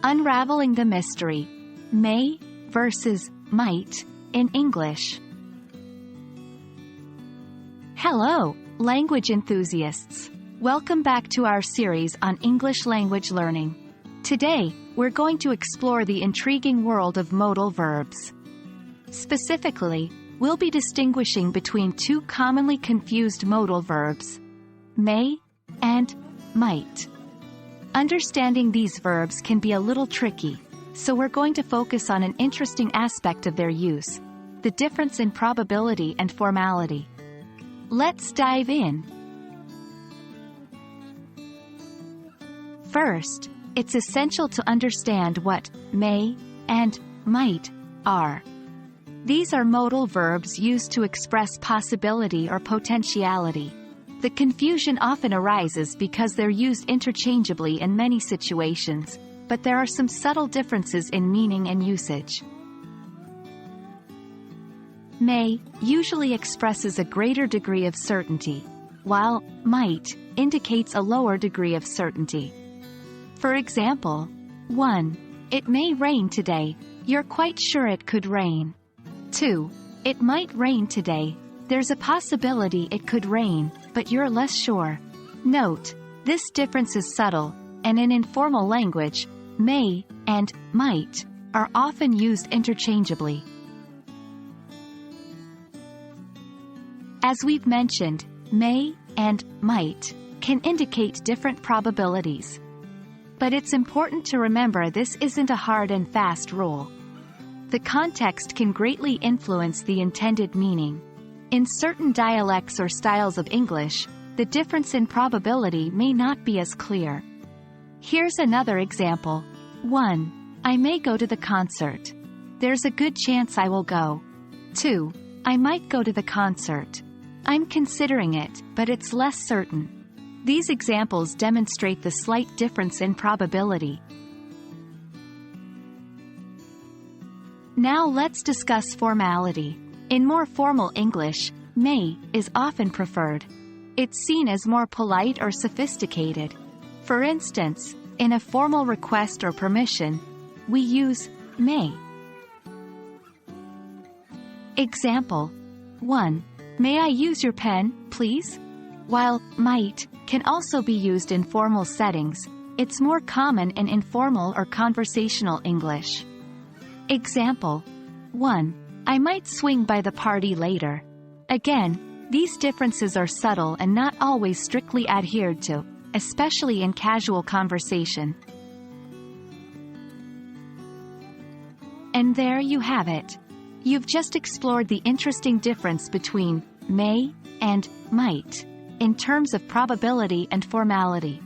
Unraveling the Mystery. May versus might in English. Hello, language enthusiasts. Welcome back to our series on English language learning. Today, we're going to explore the intriguing world of modal verbs. Specifically, we'll be distinguishing between two commonly confused modal verbs, may and might. Understanding these verbs can be a little tricky, so we're going to focus on an interesting aspect of their use, the difference in probability and formality. Let's dive in. First, it's essential to understand what may and might are. These are modal verbs used to express possibility or potentiality. The confusion often arises because they're used interchangeably in many situations, but there are some subtle differences in meaning and usage. May usually expresses a greater degree of certainty, while might indicates a lower degree of certainty. For example, 1. It may rain today. You're quite sure it could rain. 2. It might rain today. There's a possibility it could rain, but you're less sure. Note, this difference is subtle, and in informal language, may and might are often used interchangeably. As we've mentioned, may and might can indicate different probabilities. But it's important to remember this isn't a hard and fast rule. The context can greatly influence the intended meaning. In certain dialects or styles of English, the difference in probability may not be as clear. Here's another example. 1. I may go to the concert. There's a good chance I will go. 2. I might go to the concert. I'm considering it, but it's less certain. These examples demonstrate the slight difference in probability. Now let's discuss formality. In more formal English, may is often preferred. It's seen as more polite or sophisticated. For instance, in a formal request or permission, we use may. Example 1. May I use your pen, please? While might can also be used in formal settings, it's more common in informal or conversational English. Example 1. I might swing by the party later. Again, these differences are subtle and not always strictly adhered to, especially in casual conversation. And there you have it. You've just explored the interesting difference between may and might in terms of probability and formality.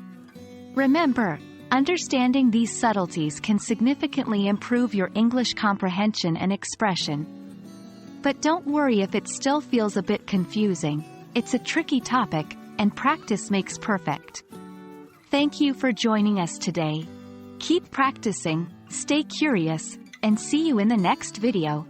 Remember, understanding these subtleties can significantly improve your English comprehension and expression. But don't worry if it still feels a bit confusing. It's a tricky topic, and practice makes perfect. Thank you for joining us today. Keep practicing, stay curious, and see you in the next video.